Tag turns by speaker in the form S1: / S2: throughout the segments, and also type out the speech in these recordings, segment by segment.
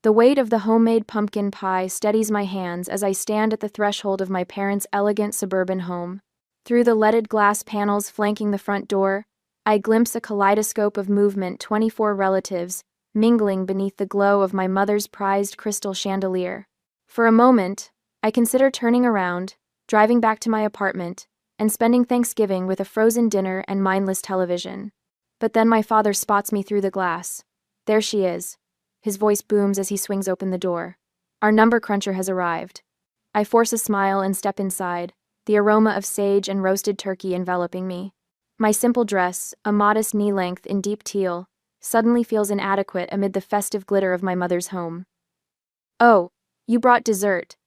S1: The weight of the homemade pumpkin pie steadies my hands as I stand at the threshold of my parents' elegant suburban home. Through the leaded glass panels flanking the front door, I glimpse a kaleidoscope of movement, 24 relatives, mingling beneath the glow of my mother's prized crystal chandelier. For a moment, I consider turning around, driving back to my apartment, and spending Thanksgiving with a frozen dinner and mindless television. But then my father spots me through the glass. There she is. His voice booms as he swings open the door. Our number cruncher has arrived. I force a smile and step inside, the aroma of sage and roasted turkey enveloping me. My simple dress, a modest knee length in deep teal, suddenly feels inadequate amid the festive glitter of my mother's home. "Oh, you brought dessert,"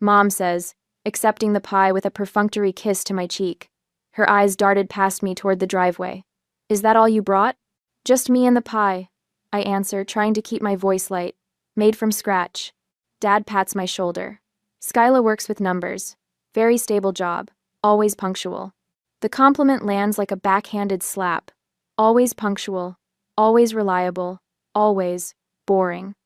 S1: Mom says, accepting the pie with a perfunctory kiss to my cheek. Her eyes darted past me toward the driveway. "Is that all you brought?" "Just me and the pie," I answer, trying to keep my voice light. "Made from scratch." Dad pats my shoulder. "Skyla works with numbers. Very stable job. Always punctual." The compliment lands like a backhanded slap. Always punctual. Always reliable. Always boring.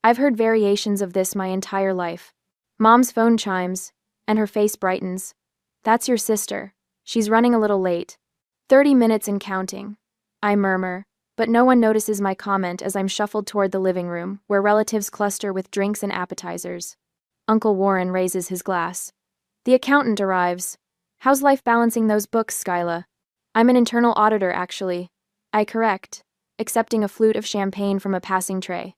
S1: I've heard variations of this my entire life. Mom's phone chimes, and her face brightens. "That's your sister. She's running a little late." 30 minutes and counting, I murmur, but no one notices my comment as I'm shuffled toward the living room, where relatives cluster with drinks and appetizers. Uncle Warren raises his glass. The accountant arrives. "How's life balancing those books, Skyla?" "I'm an internal auditor, actually," I correct, accepting a flute of champagne from a passing tray.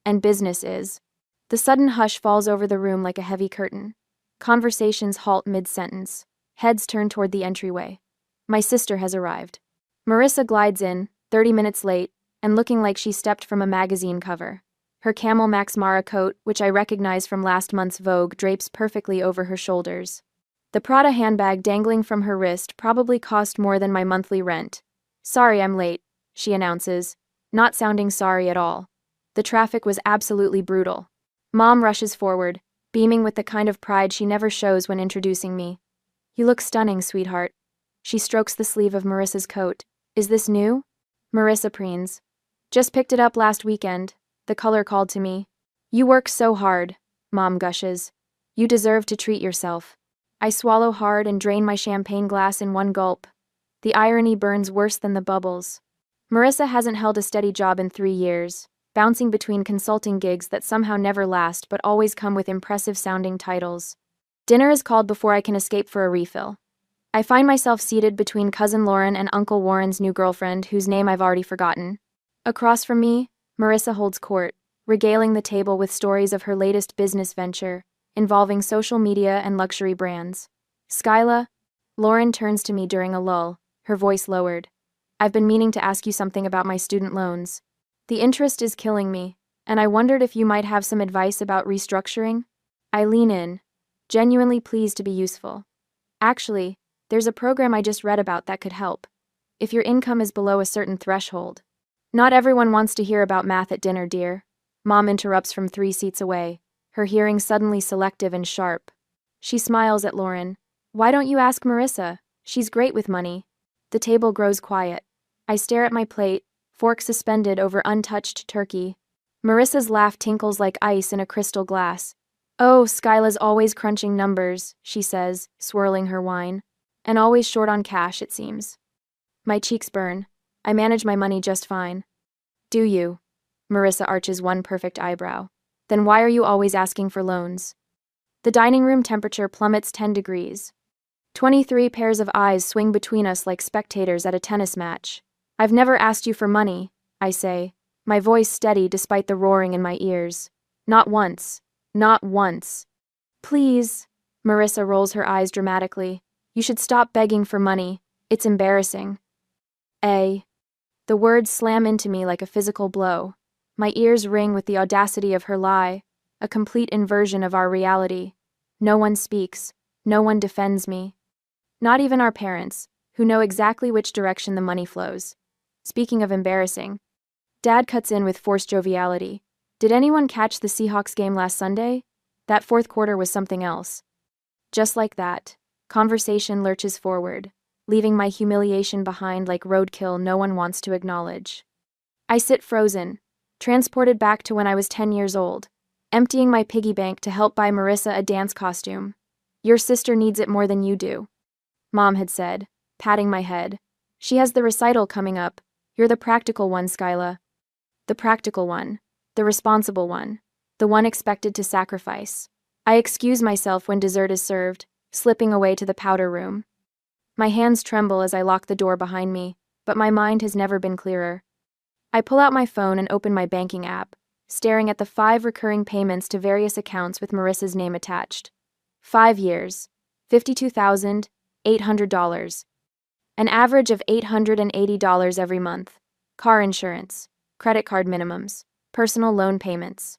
S1: "And business is." The sudden hush falls over the room like a heavy curtain. Conversations halt mid-sentence. Heads turn toward the entryway. My sister has arrived. Marissa glides in, 30 minutes late, and looking like she stepped from a magazine cover. Her camel Max Mara coat, which I recognize from last month's Vogue, drapes perfectly over her shoulders. The Prada handbag dangling from her wrist probably cost more than my monthly rent. "Sorry I'm late," she announces, not sounding sorry at all. The traffic was absolutely brutal. Mom rushes forward, beaming with the kind of pride she never shows when introducing me. "You look stunning, sweetheart." She strokes the sleeve of Marissa's coat. "Is this new?" Marissa preens. "Just picked it up last weekend," the color called to me. "You work so hard," Mom gushes. "You deserve to treat yourself." I swallow hard and drain my champagne glass in one gulp. The irony burns worse than the bubbles. Marissa hasn't held a steady job in 3 years, bouncing between consulting gigs that somehow never last but always come with impressive-sounding titles. Dinner is called before I can escape for a refill. I find myself seated between Cousin Lauren and Uncle Warren's new girlfriend, whose name I've already forgotten. Across from me, Marissa holds court, regaling the table with stories of her latest business venture, involving social media and luxury brands. "Skyla," Lauren turns to me during a lull, her voice lowered. "I've been meaning to ask you something about my student loans. The interest is killing me, and I wondered if you might have some advice about restructuring." I lean in, genuinely pleased to be useful. "Actually, there's a program I just read about that could help. If your income is below a certain threshold." "Not everyone wants to hear about math at dinner, dear," Mom interrupts from 3 seats away, her hearing suddenly selective and sharp. She smiles at Lauren. "Why don't you ask Marissa? She's great with money." The table grows quiet. I stare at my plate, fork suspended over untouched turkey. Marissa's laugh tinkles like ice in a crystal glass. "Oh, Skyla's always crunching numbers," she says, swirling her wine. "And always short on cash, it seems." My cheeks burn. I manage my money just fine. "Do you?" Marissa arches one perfect eyebrow. "Then why are you always asking for loans?" The dining room temperature plummets 10 degrees. 23 pairs of eyes swing between us like spectators at a tennis match. "I've never asked you for money," I say, my voice steady despite the roaring in my ears. "Not once. Not once." "Please," Marissa rolls her eyes dramatically. "You should stop begging for money. It's embarrassing." The words slam into me like a physical blow. My ears ring with the audacity of her lie, a complete inversion of our reality. No one speaks. No one defends me. Not even our parents, who know exactly which direction the money flows. Speaking of embarrassing, Dad cuts in with forced joviality. "Did anyone catch the Seahawks game last Sunday? That fourth quarter was something else." Just like that, conversation lurches forward, leaving my humiliation behind like roadkill no one wants to acknowledge. I sit frozen, transported back to when I was 10 years old, emptying my piggy bank to help buy Marissa a dance costume. Your sister needs it more than you do, Mom had said, patting my head. She has the recital coming up. You're the practical one, Skyla. The practical one. The responsible one. The one expected to sacrifice. I excuse myself when dessert is served, slipping away to the powder room. My hands tremble as I lock the door behind me, but my mind has never been clearer. I pull out my phone and open my banking app, staring at the 5 recurring payments to various accounts with Marissa's name attached. 5 years. $52,800. An average of $880 every month. Car insurance. Credit card minimums. Personal loan payments.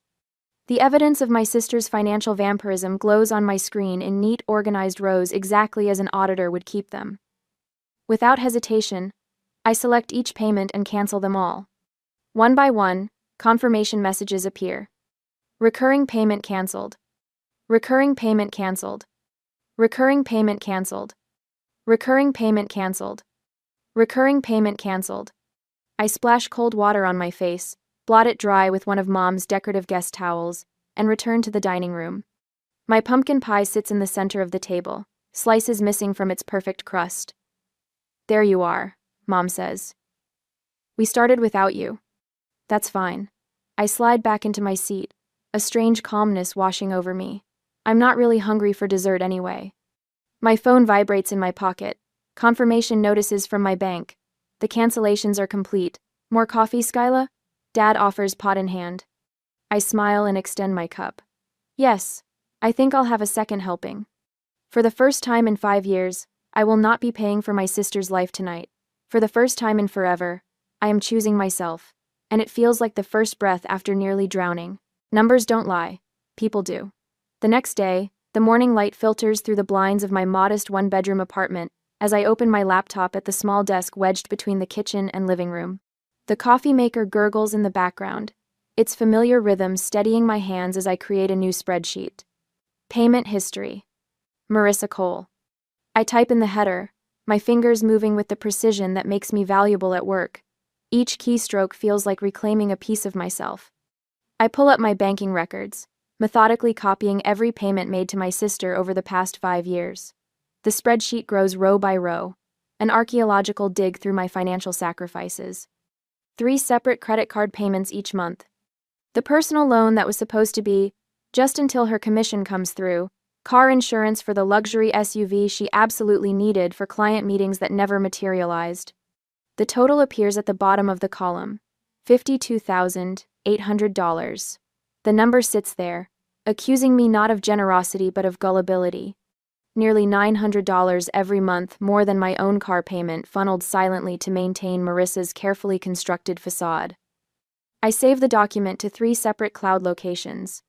S1: The evidence of my sister's financial vampirism glows on my screen in neat, organized rows exactly as an auditor would keep them. Without hesitation, I select each payment and cancel them all. One by one, confirmation messages appear. Recurring payment canceled. Recurring payment canceled. Recurring payment canceled. Recurring payment canceled. Recurring payment canceled. I splash cold water on my face, blot it dry with one of Mom's decorative guest towels, and return to the dining room. My pumpkin pie sits in the center of the table, slices missing from its perfect crust. There you are, Mom says. We started without you. That's fine. I slide back into my seat, a strange calmness washing over me. I'm not really hungry for dessert anyway. My phone vibrates in my pocket. Confirmation notices from my bank. The cancellations are complete. More coffee, Skyla? Dad offers pot in hand. I smile and extend my cup. Yes, I think I'll have a second helping. For the first time in 5 years, I will not be paying for my sister's life tonight. For the first time in forever, I am choosing myself, and it feels like the first breath after nearly drowning. Numbers don't lie. People do. The next day, the morning light filters through the blinds of my modest one-bedroom apartment as I open my laptop at the small desk wedged between the kitchen and living room. The coffee maker gurgles in the background, its familiar rhythm steadying my hands as I create a new spreadsheet. Payment history. Marissa Cole. I type in the header, my fingers moving with the precision that makes me valuable at work. Each keystroke feels like reclaiming a piece of myself. I pull up my banking records, methodically copying every payment made to my sister over the past 5 years. The spreadsheet grows row by row, an archaeological dig through my financial sacrifices. 3 separate credit card payments each month. The personal loan that was supposed to be, just until her commission comes through, car insurance for the luxury SUV she absolutely needed for client meetings that never materialized. The total appears at the bottom of the column, $52,800. The number sits there, accusing me not of generosity but of gullibility. Nearly $900 every month, more than my own car payment, funneled silently to maintain Marissa's carefully constructed facade. I save the document to 3 separate cloud locations.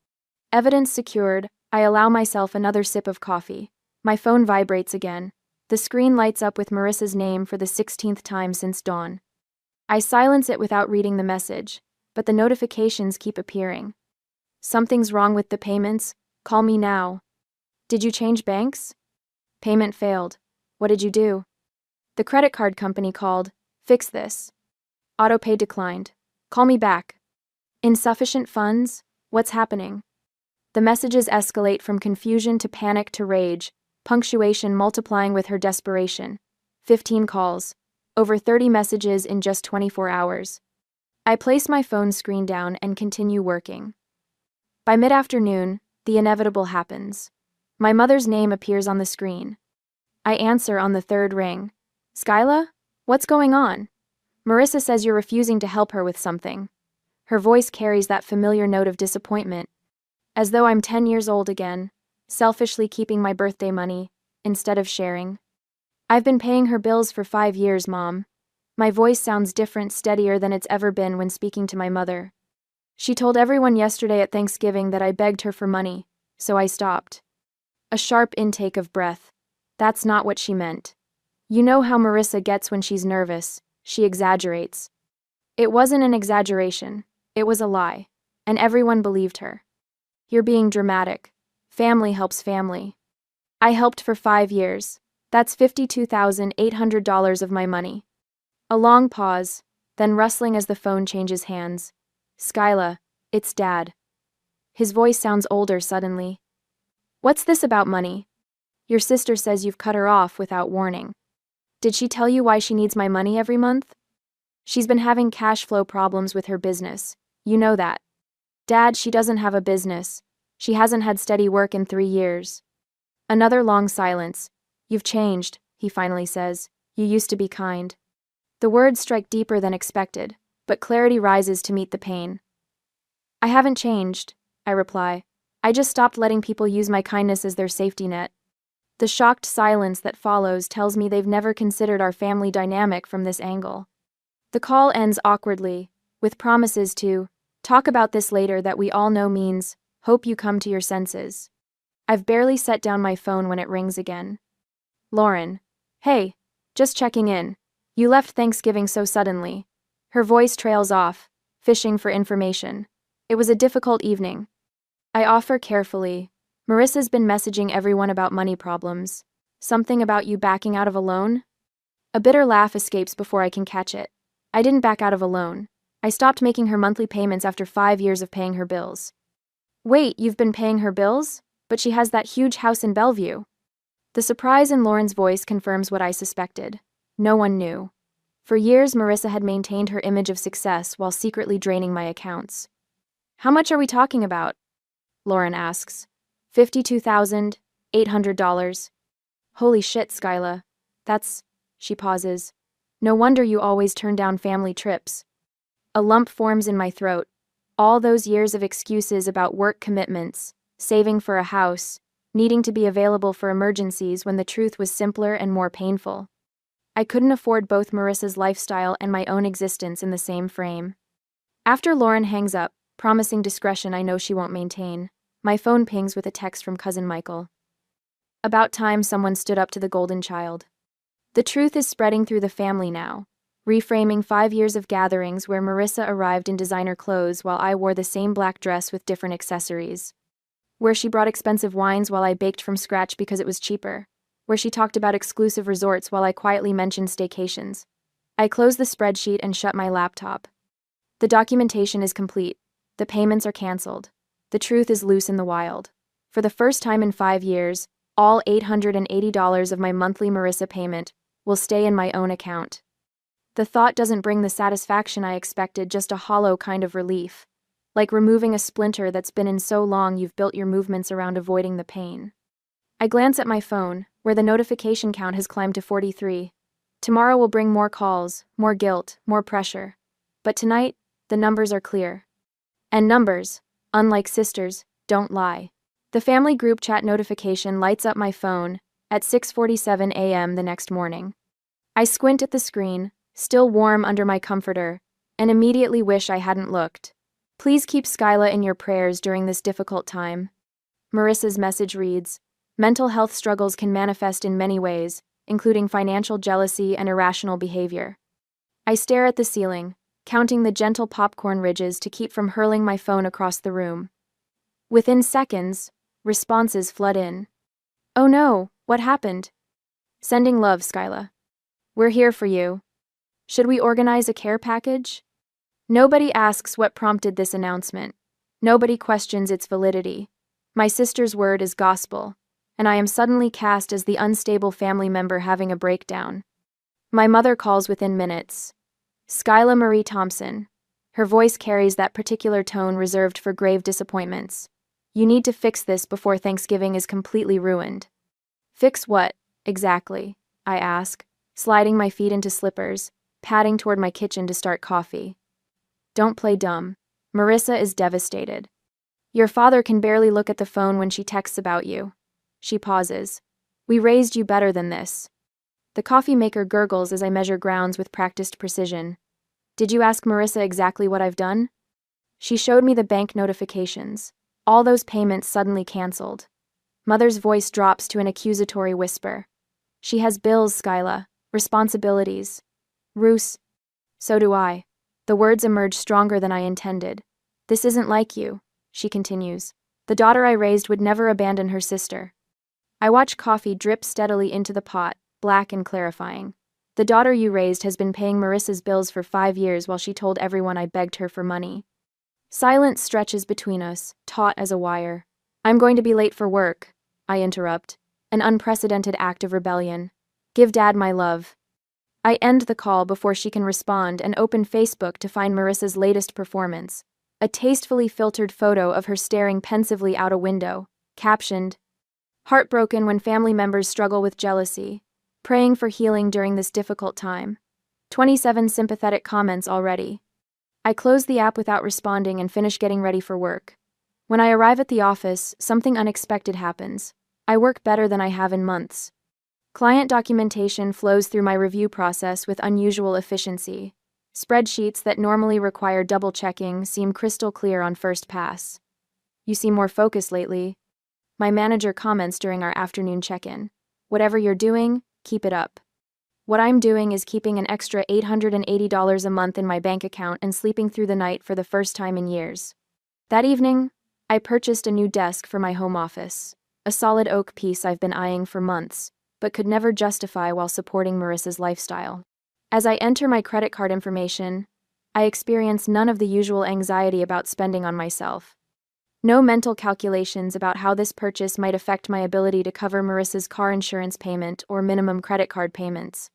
S1: Evidence secured, I allow myself another sip of coffee. My phone vibrates again. The screen lights up with Marissa's name for the 16th time since dawn. I silence it without reading the message, but the notifications keep appearing. Something's wrong with the payments. Call me now. Did you change banks? Payment failed. What did you do? The credit card company called. Fix this. Autopay declined. Call me back. Insufficient funds? What's happening? The messages escalate from confusion to panic to rage, punctuation multiplying with her desperation. 15 calls. Over 30 messages in just 24 hours. I place my phone screen down and continue working. By mid-afternoon, the inevitable happens. My mother's name appears on the screen. I answer on the 3rd ring. Skyla? What's going on? Marissa says you're refusing to help her with something. Her voice carries that familiar note of disappointment, as though I'm 10 years old again, selfishly keeping my birthday money, instead of sharing. I've been paying her bills for 5 years, Mom. My voice sounds different, steadier than it's ever been when speaking to my mother. She told everyone yesterday at Thanksgiving that I begged her for money, so I stopped. A sharp intake of breath. That's not what she meant. You know how Marissa gets when she's nervous. She exaggerates. It wasn't an exaggeration. It was a lie. And everyone believed her. You're being dramatic. Family helps family. I helped for 5 years. That's $52,800 of my money. A long pause, then rustling as the phone changes hands. Skyla, it's Dad. His voice sounds older suddenly. What's this about money? Your sister says you've cut her off without warning. Did she tell you why she needs my money every month? She's been having cash flow problems with her business. You know that. Dad, she doesn't have a business. She hasn't had steady work in 3 years. Another long silence. You've changed, he finally says. You used to be kind. The words strike deeper than expected, but clarity rises to meet the pain. I haven't changed, I reply. I just stopped letting people use my kindness as their safety net. The shocked silence that follows tells me they've never considered our family dynamic from this angle. The call ends awkwardly, with promises to talk about this later that we all know means, hope you come to your senses. I've barely set down my phone when it rings again. Lauren. Hey, just checking in. You left Thanksgiving so suddenly. Her voice trails off, fishing for information. It was a difficult evening. I offer carefully. Marissa's been messaging everyone about money problems. Something about you backing out of a loan? A bitter laugh escapes before I can catch it. I didn't back out of a loan. I stopped making her monthly payments after 5 years of paying her bills. Wait, you've been paying her bills? But she has that huge house in Bellevue. The surprise in Lauren's voice confirms what I suspected. No one knew. For years, Marissa had maintained her image of success while secretly draining my accounts. How much are we talking about? Lauren asks. $52,800. Holy shit, Skyla. She pauses. No wonder you always turn down family trips. A lump forms in my throat. All those years of excuses about work commitments, saving for a house, needing to be available for emergencies when the truth was simpler and more painful. I couldn't afford both Marissa's lifestyle and my own existence in the same frame. After Lauren hangs up, promising discretion I know she won't maintain, my phone pings with a text from cousin Michael. About time someone stood up to the golden child. The truth is spreading through the family now, reframing 5 years of gatherings where Marissa arrived in designer clothes while I wore the same black dress with different accessories. Where she brought expensive wines while I baked from scratch because it was cheaper. Where she talked about exclusive resorts while I quietly mentioned staycations. I closed the spreadsheet and shut my laptop. The documentation is complete. The payments are canceled. The truth is loose in the wild. For the first time in 5 years, all $880 of my monthly Marissa payment will stay in my own account. The thought doesn't bring the satisfaction I expected, just a hollow kind of relief. Like removing a splinter that's been in so long you've built your movements around avoiding the pain. I glance at my phone, where the notification count has climbed to 43. Tomorrow will bring more calls, more guilt, more pressure. But tonight, the numbers are clear. And numbers, unlike sisters, don't lie. The family group chat notification lights up my phone at 6:47 a.m. the next morning. I squint at the screen, still warm under my comforter, and immediately wish I hadn't looked. Please keep Skyla in your prayers during this difficult time. Marissa's message reads, mental health struggles can manifest in many ways, including financial jealousy and irrational behavior. I stare at the ceiling, counting the gentle popcorn ridges to keep from hurling my phone across the room. Within seconds, responses flood in. Oh no, what happened? Sending love, Skyla. We're here for you. Should we organize a care package? Nobody asks what prompted this announcement. Nobody questions its validity. My sister's word is gospel, and I am suddenly cast as the unstable family member having a breakdown. My mother calls within minutes. Skyla Marie Thompson. Her voice carries that particular tone reserved for grave disappointments. You need to fix this before Thanksgiving is completely ruined. Fix what, exactly? I ask, sliding my feet into slippers, padding toward my kitchen to start coffee. Don't play dumb. Marissa is devastated. Your father can barely look at the phone when she texts about you. She pauses. We raised you better than this. The coffee maker gurgles as I measure grounds with practiced precision. Did you ask Marissa exactly what I've done? She showed me the bank notifications. All those payments suddenly canceled. Mother's voice drops to an accusatory whisper. She has bills, Skyla. Responsibilities. Roos. So do I. The words emerge stronger than I intended. This isn't like you, she continues. The daughter I raised would never abandon her sister. I watch coffee drip steadily into the pot, black and clarifying. The daughter you raised has been paying Marissa's bills for 5 years while she told everyone I begged her for money. Silence stretches between us, taut as a wire. I'm going to be late for work, I interrupt. An unprecedented act of rebellion. Give Dad my love. I end the call before she can respond and open Facebook to find Marissa's latest performance. A tastefully filtered photo of her staring pensively out a window, captioned, "Heartbroken when family members struggle with jealousy. Praying for healing during this difficult time." 27 sympathetic comments already. I close the app without responding and finish getting ready for work. When I arrive at the office, something unexpected happens. I work better than I have in months. Client documentation flows through my review process with unusual efficiency. Spreadsheets that normally require double-checking seem crystal clear on first pass. "You seem more focused lately," my manager comments during our afternoon check-in. "Whatever you're doing, keep it up." What I'm doing is keeping an extra $880 a month in my bank account and sleeping through the night for the first time in years. That evening, I purchased a new desk for my home office, a solid oak piece I've been eyeing for months, but could never justify while supporting Marissa's lifestyle. As I enter my credit card information, I experience none of the usual anxiety about spending on myself. No mental calculations about how this purchase might affect my ability to cover Marissa's car insurance payment or minimum credit card payments.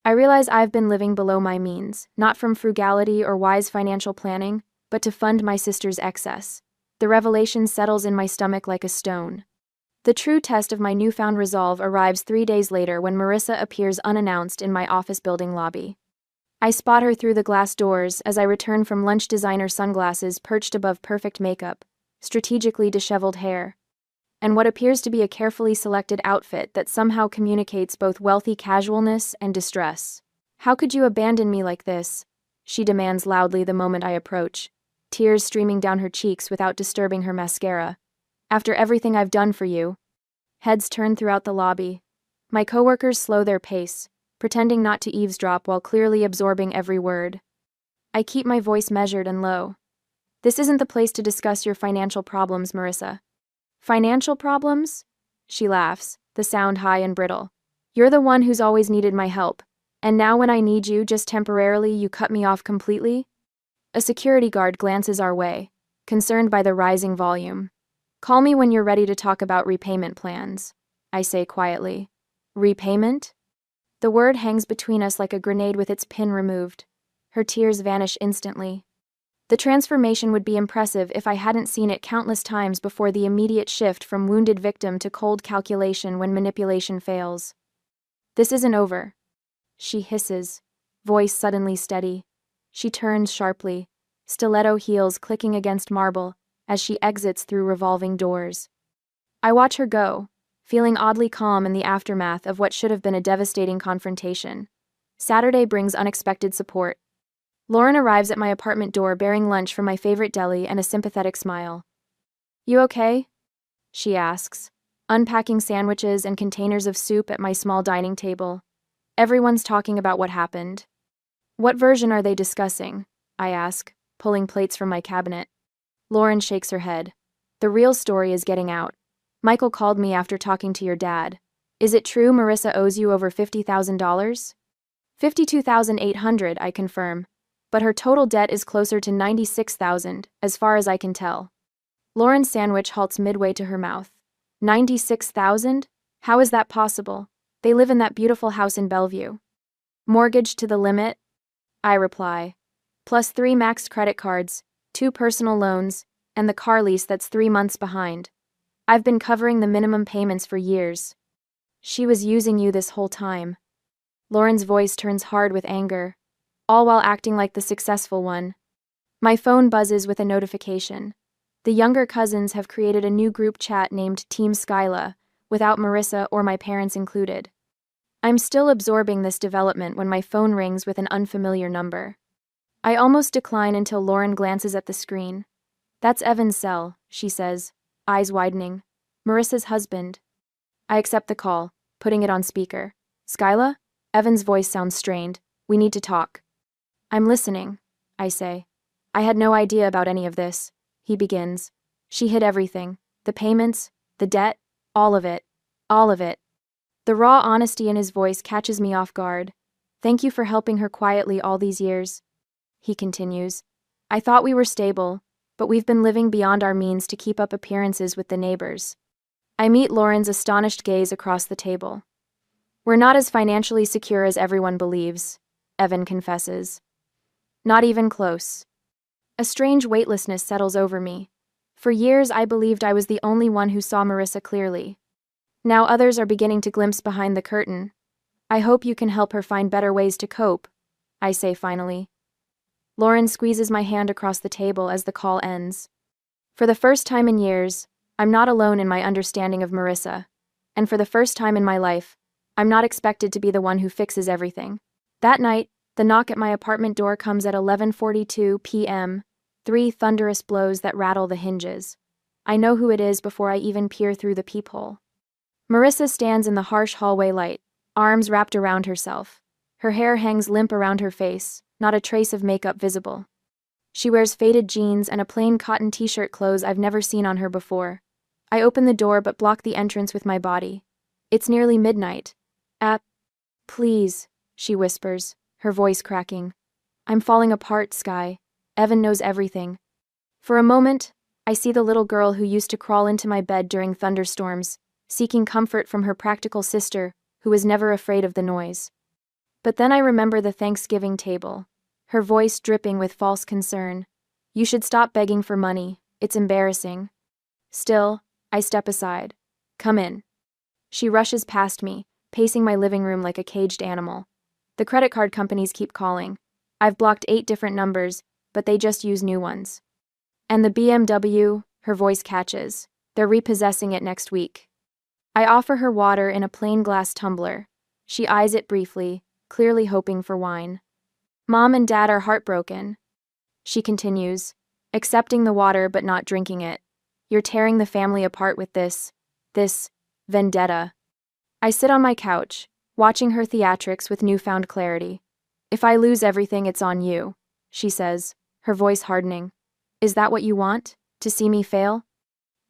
S1: I realize I've been living below my means, not from frugality or wise financial planning, but to fund my sister's excess. The revelation settles in my stomach like a stone. The true test of my newfound resolve arrives 3 days later when Marissa appears unannounced in my office building lobby. I spot her through the glass doors as I return from lunch, designer sunglasses perched above perfect makeup, strategically disheveled hair, and what appears to be a carefully selected outfit that somehow communicates both wealthy casualness and distress. "How could you abandon me like this?" she demands loudly the moment I approach, tears streaming down her cheeks without disturbing her mascara. "After everything I've done for you." Heads turn throughout the lobby. My coworkers slow their pace, pretending not to eavesdrop while clearly absorbing every word. I keep my voice measured and low. "This isn't the place to discuss your financial problems, Marissa." "Financial problems?" She laughs, the sound high and brittle. "You're the one who's always needed my help, and now when I need you just temporarily, you cut me off completely?" A security guard glances our way, concerned by the rising volume. "Call me when you're ready to talk about repayment plans," I say quietly. "Repayment?" The word hangs between us like a grenade with its pin removed. Her tears vanish instantly. The transformation would be impressive if I hadn't seen it countless times before, the immediate shift from wounded victim to cold calculation when manipulation fails. "This isn't over," she hisses, voice suddenly steady. She turns sharply, stiletto heels clicking against marble, as she exits through revolving doors. I watch her go, feeling oddly calm in the aftermath of what should have been a devastating confrontation. Saturday brings unexpected support. Lauren arrives at my apartment door bearing lunch from my favorite deli and a sympathetic smile. "You okay?" she asks, unpacking sandwiches and containers of soup at my small dining table. Everyone's talking about what happened. "What version are they discussing?" I ask, pulling plates from my cabinet. Lauren shakes her head. "The real story is getting out. Michael called me after talking to your dad. Is it true Marissa owes you over $50,000? $52,800, I confirm. But her total debt is closer to $96,000, as far as I can tell." Lauren's sandwich halts midway to her mouth. $96,000? How is that possible? They live in that beautiful house in Bellevue. "Mortgage to the limit?" I reply. "Plus 3 maxed credit cards, 2 personal loans, and the car lease that's 3 months behind. I've been covering the minimum payments for years." "She was using you this whole time." Lauren's voice turns hard with anger, all while acting like the successful one. My phone buzzes with a notification. The younger cousins have created a new group chat named Team Skyla, without Marissa or my parents included. I'm still absorbing this development when my phone rings with an unfamiliar number. I almost decline until Lauren glances at the screen. "That's Evan's cell," she says, eyes widening. "Marissa's husband." I accept the call, putting it on speaker. "Skyla?" Evan's voice sounds strained. "We need to talk." "I'm listening," I say. "I had no idea about any of this," he begins. "She hid everything. The payments, the debt, all of it. All of it." The raw honesty in his voice catches me off guard. "Thank you for helping her quietly all these years," he continues. "I thought we were stable, but we've been living beyond our means to keep up appearances with the neighbors. I meet Lauren's astonished gaze across the table. We're not as financially secure as everyone believes, Evan confesses. Not even close. A strange weightlessness settles over me. For years I believed I was the only one who saw Marissa clearly. Now others are beginning to glimpse behind the curtain. I hope you can help her find better ways to cope, I say finally. Lauren squeezes my hand across the table as the call ends. For the first time in years, I'm not alone in my understanding of Marissa. And for the first time in my life, I'm not expected to be the one who fixes everything. That night, the knock at my apartment door comes at 11:42 p.m., 3 thunderous blows that rattle the hinges. I know who it is before I even peer through the peephole. Marissa stands in the harsh hallway light, arms wrapped around herself. Her hair hangs limp around her face, not a trace of makeup visible. She wears faded jeans and a plain cotton t-shirt, clothes I've never seen on her before. I open the door but block the entrance with my body. It's nearly midnight. Please, she whispers, her voice cracking. I'm falling apart, Sky. Evan knows everything. For a moment, I see the little girl who used to crawl into my bed during thunderstorms, seeking comfort from her practical sister, who was never afraid of the noise. But then I remember the Thanksgiving table, her voice dripping with false concern. You should stop begging for money, it's embarrassing. Still, I step aside. Come in. She rushes past me, pacing my living room like a caged animal. The credit card companies keep calling. I've blocked 8 different numbers, but they just use new ones. And the BMW, her voice catches. They're repossessing it next week. I offer her water in a plain glass tumbler. She eyes it briefly, clearly hoping for wine. Mom and Dad are heartbroken. She continues, accepting the water but not drinking it. You're tearing the family apart with this vendetta. I sit on my couch, watching her theatrics with newfound clarity. If I lose everything, it's on you, she says, her voice hardening. Is that what you want? To see me fail?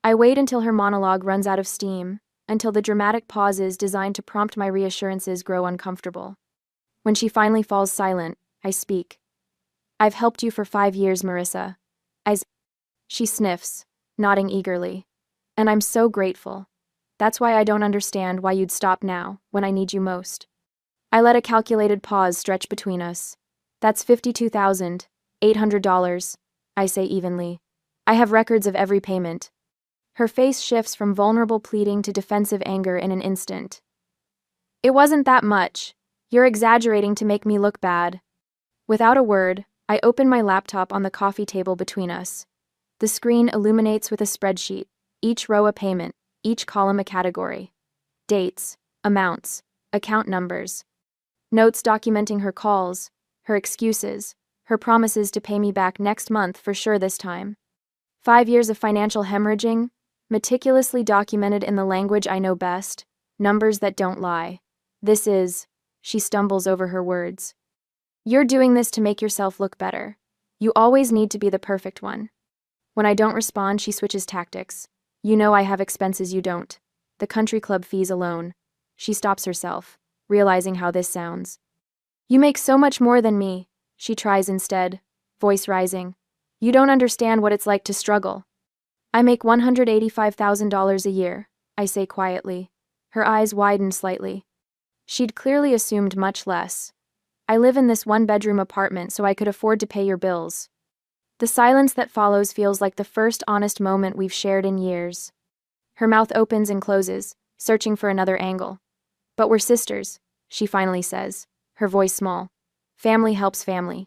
S1: I wait until her monologue runs out of steam, until the dramatic pauses designed to prompt my reassurances grow uncomfortable. When she finally falls silent, I speak. I've helped you for 5 years, Marissa. She sniffs, nodding eagerly. And I'm so grateful. That's why I don't understand why you'd stop now, when I need you most. I let a calculated pause stretch between us. That's $52,800, I say evenly. I have records of every payment. Her face shifts from vulnerable pleading to defensive anger in an instant. It wasn't that much. You're exaggerating to make me look bad. Without a word, I open my laptop on the coffee table between us. The screen illuminates with a spreadsheet, each row a payment, each column a category. Dates, amounts, account numbers. Notes documenting her calls, her excuses, her promises to pay me back next month for sure this time. 5 years of financial hemorrhaging, meticulously documented in the language I know best, numbers that don't lie. This is, she stumbles over her words. You're doing this to make yourself look better. You always need to be the perfect one. When I don't respond, she switches tactics. You know I have expenses you don't. The country club fees alone. She stops herself, realizing how this sounds. You make so much more than me, she tries instead, voice rising. You don't understand what it's like to struggle. I make $185,000 a year, I say quietly. Her eyes widen slightly. She'd clearly assumed much less. I live in this 1-bedroom apartment so I could afford to pay your bills. The silence that follows feels like the first honest moment we've shared in years. Her mouth opens and closes, searching for another angle. But we're sisters, she finally says, her voice small. Family helps family.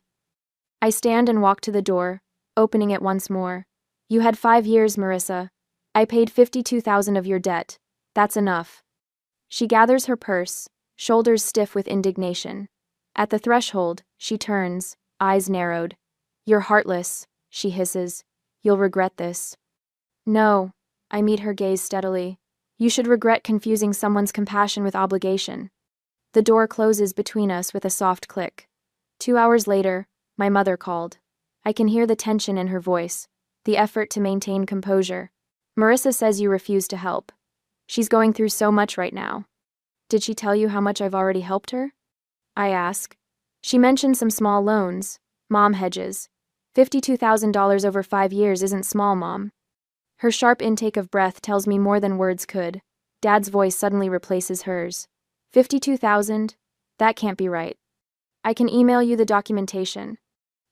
S1: I stand and walk to the door, opening it once more. You had 5 years, Marissa. I paid $52,000 of your debt. That's enough. She gathers her purse, shoulders stiff with indignation. At the threshold, she turns, eyes narrowed. You're heartless, she hisses. You'll regret this. No, I meet her gaze steadily. You should regret confusing someone's compassion with obligation. The door closes between us with a soft click. 2 hours later, my mother called. I can hear the tension in her voice, the effort to maintain composure. Marissa says you refuse to help. She's going through so much right now. Did she tell you how much I've already helped her? I ask. She mentioned some small loans, mom hedges. $52,000 over 5 years isn't small, Mom. Her sharp intake of breath tells me more than words could. Dad's voice suddenly replaces hers. 52,000? That can't be right. I can email you the documentation.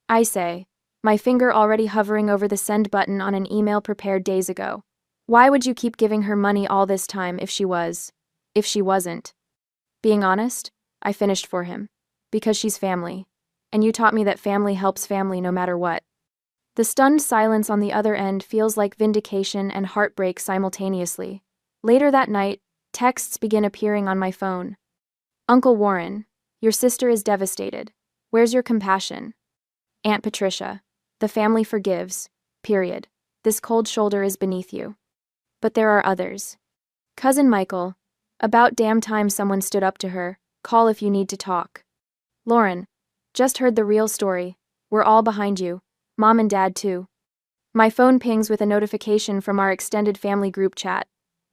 S1: I say, my finger already hovering over the send button on an email prepared days ago. Why would you keep giving her money all this time if she wasn't? Being honest, I finished for him. Because she's family. And you taught me that family helps family no matter what. The stunned silence on the other end feels like vindication and heartbreak simultaneously. Later that night, texts begin appearing on my phone. Uncle Warren, your sister is devastated. Where's your compassion? Aunt Patricia, the family forgives. Period. This cold shoulder is beneath you. But there are others. Cousin Michael, about damn time someone stood up to her. Call if you need to talk. Lauren, just heard the real story. We're all behind you. Mom and Dad too. My phone pings with a notification from our extended family group chat.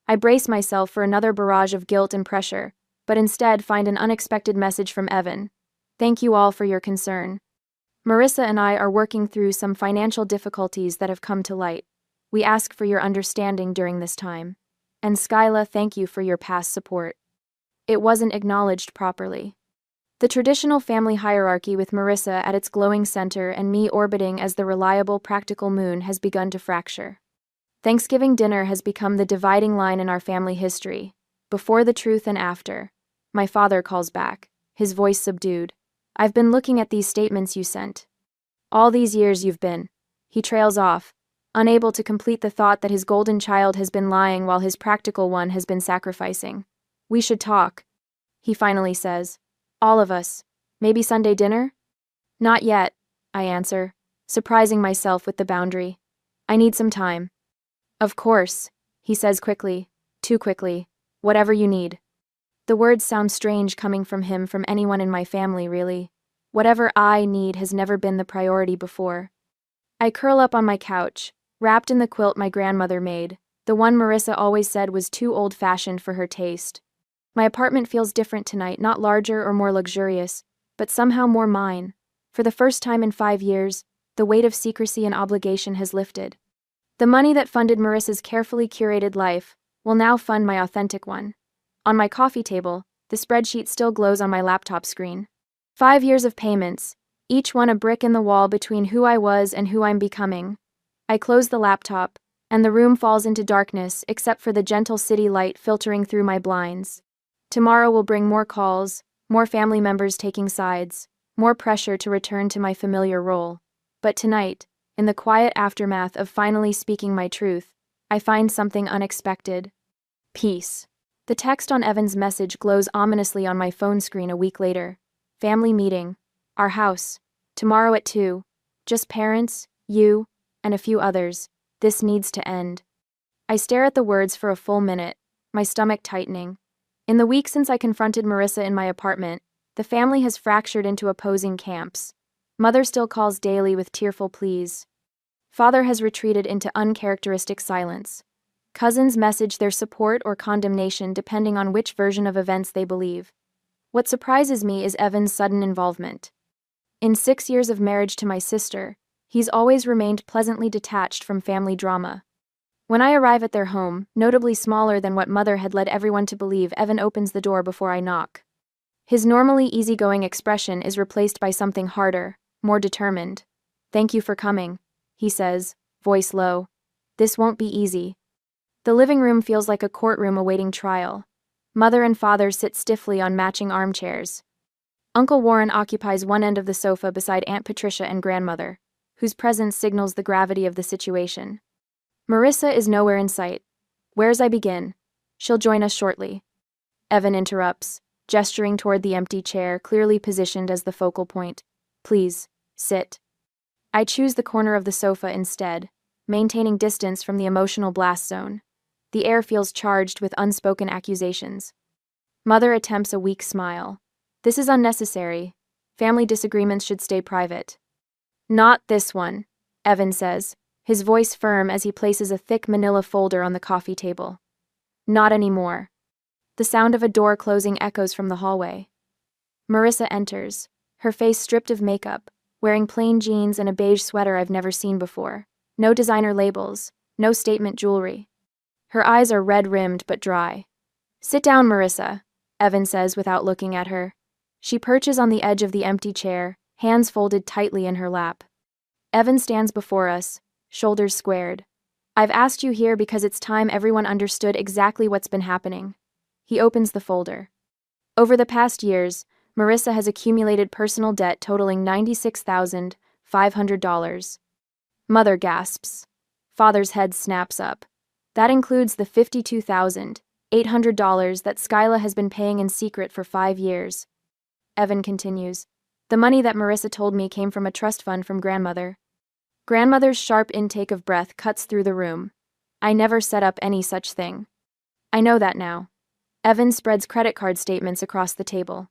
S1: I brace myself for another barrage of guilt and pressure, but instead find an unexpected message from Evan. Thank you all for your concern. Marissa and I are working through some financial difficulties that have come to light. We ask for your understanding during this time. And Skyla, thank you for your past support. It wasn't acknowledged properly. The traditional family hierarchy with Marissa at its glowing center and me orbiting as the reliable, practical moon has begun to fracture. Thanksgiving dinner has become the dividing line in our family history. Before the truth and after. My father calls back, his voice subdued. I've been looking at these statements you sent. All these years you've been. He trails off, unable to complete the thought that his golden child has been lying while his practical one has been sacrificing. We should talk. He finally says. All of us. Maybe Sunday dinner? Not yet, I answer, surprising myself with the boundary. I need some time. Of course, he says quickly, too quickly. Whatever you need. The words sound strange coming from him from anyone in my family, really. Whatever I need has never been the priority before. I curl up on my couch, wrapped in the quilt my grandmother made, the one Marissa always said was too old-fashioned for her taste. My apartment feels different tonight, not larger or more luxurious, but somehow more mine. For the first time in 5 years, the weight of secrecy and obligation has lifted. The money that funded Marissa's carefully curated life will now fund my authentic one. On my coffee table, the spreadsheet still glows on my laptop screen. 5 years of payments, each one a brick in the wall between who I was and who I'm becoming. I close the laptop, and the room falls into darkness except for the gentle city light filtering through my blinds. Tomorrow will bring more calls, more family members taking sides, more pressure to return to my familiar role. But tonight, in the quiet aftermath of finally speaking my truth, I find something unexpected. Peace. The text on Evan's message glows ominously on my phone screen a week later. Family meeting. Our house. Tomorrow at 2. Just parents, you, and a few others. This needs to end. I stare at the words for a full minute, my stomach tightening. In the week since I confronted Marissa in my apartment, the family has fractured into opposing camps. Mother still calls daily with tearful pleas. Father has retreated into uncharacteristic silence. Cousins message their support or condemnation depending on which version of events they believe. What surprises me is Evan's sudden involvement. In 6 years of marriage to my sister, he's always remained pleasantly detached from family drama. When I arrive at their home, notably smaller than what Mother had led everyone to believe, Evan opens the door before I knock. His normally easygoing expression is replaced by something harder, more determined. Thank you for coming, he says, voice low. This won't be easy. The living room feels like a courtroom awaiting trial. Mother and father sit stiffly on matching armchairs. Uncle Warren occupies one end of the sofa beside Aunt Patricia and grandmother, whose presence signals the gravity of the situation. Marissa is nowhere in sight. Where's I begin? She'll join us shortly. Evan interrupts, gesturing toward the empty chair, clearly positioned as the focal point. Please, sit. I choose the corner of the sofa instead, maintaining distance from the emotional blast zone. The air feels charged with unspoken accusations. Mother attempts a weak smile. This is unnecessary. Family disagreements should stay private. Not this one, Evan says, his voice firm as he places a thick manila folder on the coffee table. Not anymore. The sound of a door closing echoes from the hallway. Marissa enters, her face stripped of makeup, wearing plain jeans and a beige sweater I've never seen before. No designer labels, no statement jewelry. Her eyes are red-rimmed but dry. "Sit down, Marissa," Evan says without looking at her. She perches on the edge of the empty chair, hands folded tightly in her lap. Evan stands before us, shoulders squared. "I've asked you here because it's time everyone understood exactly what's been happening." He opens the folder. Over the past years, Marissa has accumulated personal debt totaling $96,500. Mother gasps. Father's head snaps up. That includes the $52,800 that Skyla has been paying in secret for 5 years. Evan continues. "The money that Marissa told me came from a trust fund from grandmother." Grandmother's sharp intake of breath cuts through the room. "I never set up any such thing." "I know that now." Evan spreads credit card statements across the table.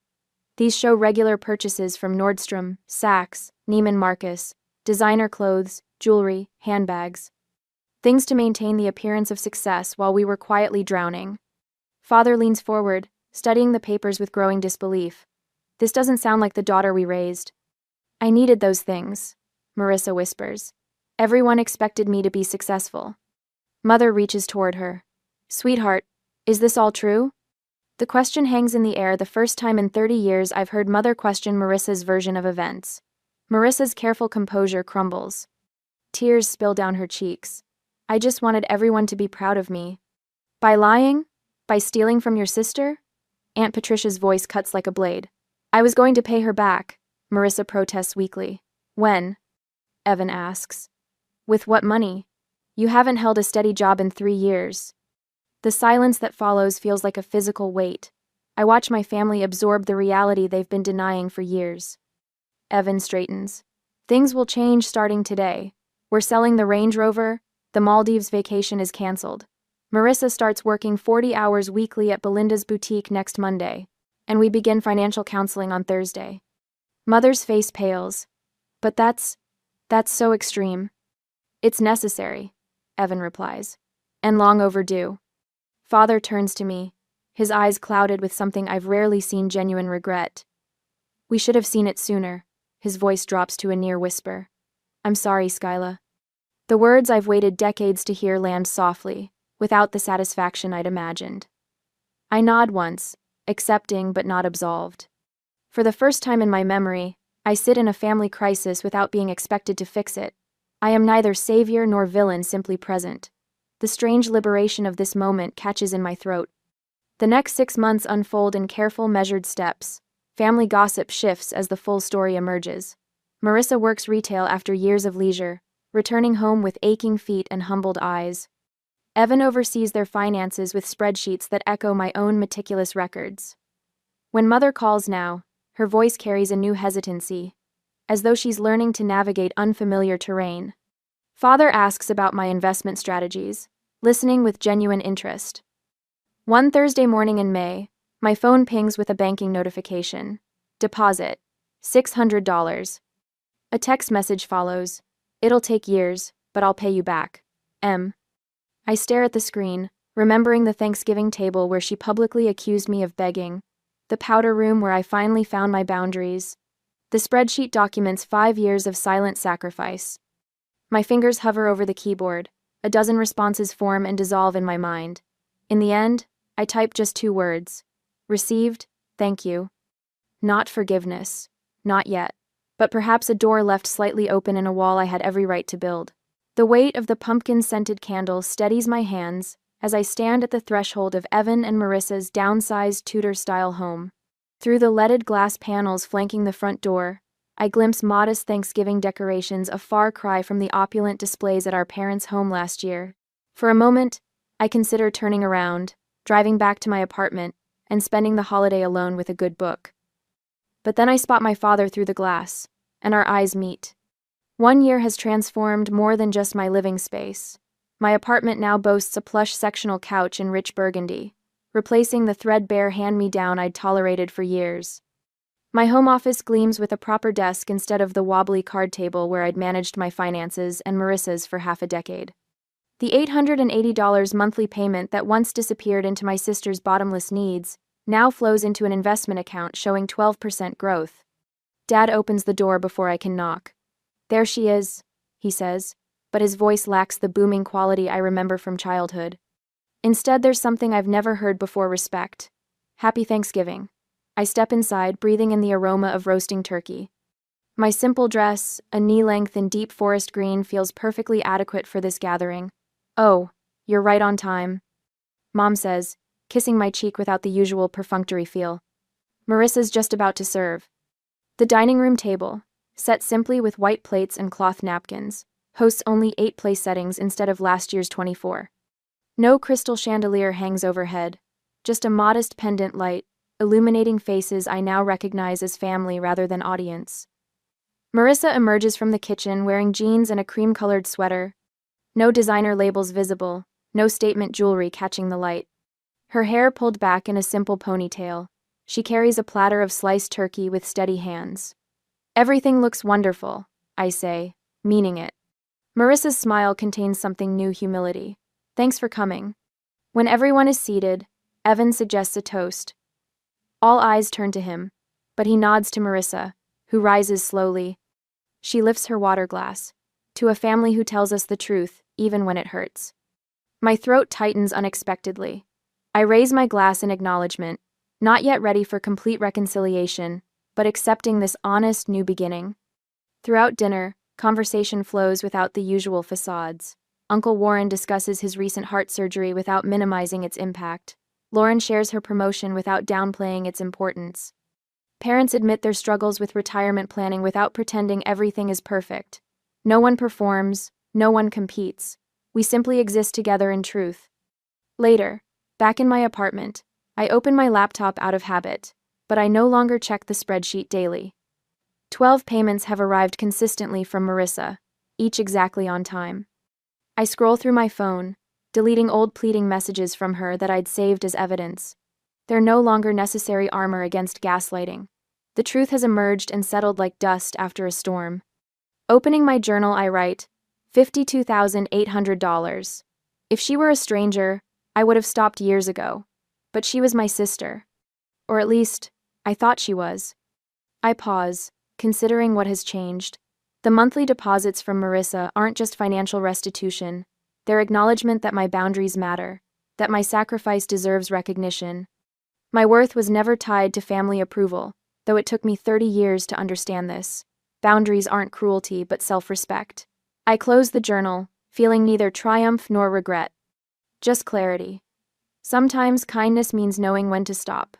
S1: These show regular purchases from Nordstrom, Saks, Neiman Marcus, designer clothes, jewelry, handbags. Things to maintain the appearance of success while we were quietly drowning. Father leans forward, studying the papers with growing disbelief. "This doesn't sound like the daughter we raised." "I needed those things," Marissa whispers. "Everyone expected me to be successful." Mother reaches toward her. "Sweetheart, is this all true?" The question hangs in the air, the first time in 30 years I've heard Mother question Marissa's version of events. Marissa's careful composure crumbles. Tears spill down her cheeks. "I just wanted everyone to be proud of me." "By lying? By stealing from your sister?" Aunt Patricia's voice cuts like a blade. "I was going to pay her back," Marissa protests weakly. "When?" Evan asks. "With what money? You haven't held a steady job in 3 years." The silence that follows feels like a physical weight. I watch my family absorb the reality they've been denying for years. Evan straightens. "Things will change starting today. We're selling the Range Rover, the Maldives vacation is canceled. Marissa starts working 40 hours weekly at Belinda's boutique next Monday, and we begin financial counseling on Thursday." Mother's face pales. "But that's so extreme." "It's necessary," Evan replies. "And long overdue." Father turns to me, his eyes clouded with something I've rarely seen: genuine regret. "We should have seen it sooner." His voice drops to a near whisper. "I'm sorry, Skyla." The words I've waited decades to hear land softly, without the satisfaction I'd imagined. I nod once, accepting but not absolved. For the first time in my memory, I sit in a family crisis without being expected to fix it. I am neither savior nor villain, simply present. The strange liberation of this moment catches in my throat. The next 6 months unfold in careful, measured steps. Family gossip shifts as the full story emerges. Marissa works retail after years of leisure, returning home with aching feet and humbled eyes. Evan oversees their finances with spreadsheets that echo my own meticulous records. When Mother calls now, her voice carries a new hesitancy, as though she's learning to navigate unfamiliar terrain. Father asks about my investment strategies, listening with genuine interest. One Thursday morning in May, my phone pings with a banking notification. Deposit, $600. A text message follows. "It'll take years, but I'll pay you back. M." I stare at the screen, remembering the Thanksgiving table where she publicly accused me of begging, the powder room where I finally found my boundaries. The spreadsheet documents 5 years of silent sacrifice. My fingers hover over the keyboard, a dozen responses form and dissolve in my mind. In the end, I type just 2 words. Received, thank you. Not forgiveness. Not yet. But perhaps a door left slightly open in a wall I had every right to build. The weight of the pumpkin-scented candle steadies my hands as I stand at the threshold of Evan and Marissa's downsized Tudor-style home. Through the leaded glass panels flanking the front door, I glimpse modest Thanksgiving decorations, a far cry from the opulent displays at our parents' home last year. For a moment, I consider turning around, driving back to my apartment, and spending the holiday alone with a good book. But then I spot my father through the glass, and our eyes meet. 1 year has transformed more than just my living space. My apartment now boasts a plush sectional couch in rich burgundy, replacing the threadbare hand-me-down I'd tolerated for years. My home office gleams with a proper desk instead of the wobbly card table where I'd managed my finances and Marissa's for half a decade. The $880 monthly payment that once disappeared into my sister's bottomless needs now flows into an investment account showing 12% growth. Dad opens the door before I can knock. There she is, he says, but his voice lacks the booming quality I remember from childhood. Instead, there's something I've never heard before: respect. Happy Thanksgiving. I step inside, breathing in the aroma of roasting turkey. My simple dress, a knee-length in deep forest green, feels perfectly adequate for this gathering. Oh, you're right on time, Mom says, kissing my cheek without the usual perfunctory feel. Marissa's just about to serve. The dining room table, set simply with white plates and cloth napkins, hosts only 8 place settings instead of last year's 24. No crystal chandelier hangs overhead, just a modest pendant light, illuminating faces I now recognize as family rather than audience. Marissa emerges from the kitchen wearing jeans and a cream-colored sweater. No designer labels visible, no statement jewelry catching the light. Her hair pulled back in a simple ponytail. She carries a platter of sliced turkey with steady hands. Everything looks wonderful, I say, meaning it. Marissa's smile contains something new: humility. Thanks for coming. When everyone is seated, Evan suggests a toast. All eyes turn to him, but he nods to Marissa, who rises slowly. She lifts her water glass. To a family who tells us the truth, even when it hurts. My throat tightens unexpectedly. I raise my glass in acknowledgement, not yet ready for complete reconciliation, but accepting this honest new beginning. Throughout dinner, conversation flows without the usual facades. Uncle Warren discusses his recent heart surgery without minimizing its impact. Lauren shares her promotion without downplaying its importance. Parents admit their struggles with retirement planning without pretending everything is perfect. No one performs, no one competes. We simply exist together in truth. Later, back in my apartment, I open my laptop out of habit, but I no longer check the spreadsheet daily. 12 payments have arrived consistently from Marissa, each exactly on time. I scroll through my phone, deleting old pleading messages from her that I'd saved as evidence. They're no longer necessary armor against gaslighting. The truth has emerged and settled like dust after a storm. Opening my journal, I write, $52,800. If she were a stranger, I would have stopped years ago. But she was my sister. Or at least, I thought she was. I pause, considering what has changed. The monthly deposits from Marissa aren't just financial restitution. They're acknowledgement that my boundaries matter, that my sacrifice deserves recognition. My worth was never tied to family approval, though it took me 30 years to understand this. Boundaries aren't cruelty, but self-respect. I close the journal, feeling neither triumph nor regret. Just clarity. Sometimes kindness means knowing when to stop.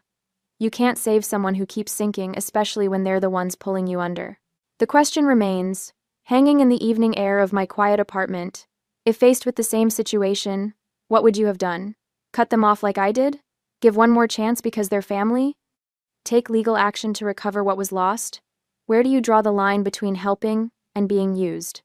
S1: You can't save someone who keeps sinking, especially when they're the ones pulling you under. The question remains, hanging in the evening air of my quiet apartment, if faced with the same situation, what would you have done? Cut them off like I did? Give one more chance because they're family? Take legal action to recover what was lost? Where do you draw the line between helping and being used?